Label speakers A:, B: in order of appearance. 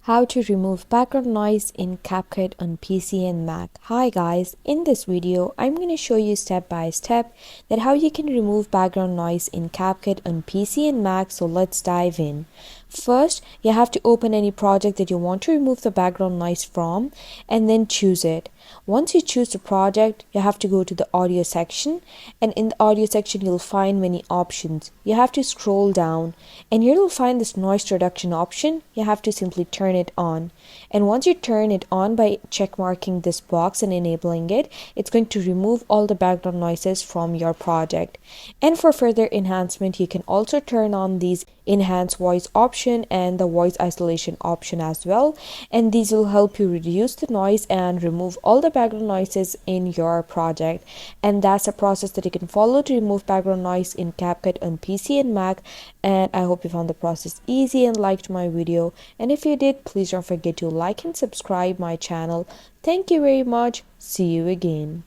A: How to remove background noise in Capcut on PC and Mac. Hi guys, in this video I'm going to show you step by step that how you can remove background noise in Capcut on PC and Mac, so let's dive in. First, you have to open any project that you want to remove the background noise from and then choose it. Once you choose the project, you have to go to the audio section, and in the audio section you'll find many options. You have to scroll down and here you'll find this noise reduction option. You have to simply turn it on, and once you turn it on by check marking this box and enabling it, it's going to remove all the background noises from your project. And for further enhancement, you can also turn on these enhanced voice option and the voice isolation option as well, and these will help you reduce the noise and remove all the background noises in your project. And that's a process that you can follow to remove background noise in CapCut on PC and Mac. And I hope you found the process easy and liked my video, and if you did, please don't forget to like and subscribe my channel. Thank you very much. See you again.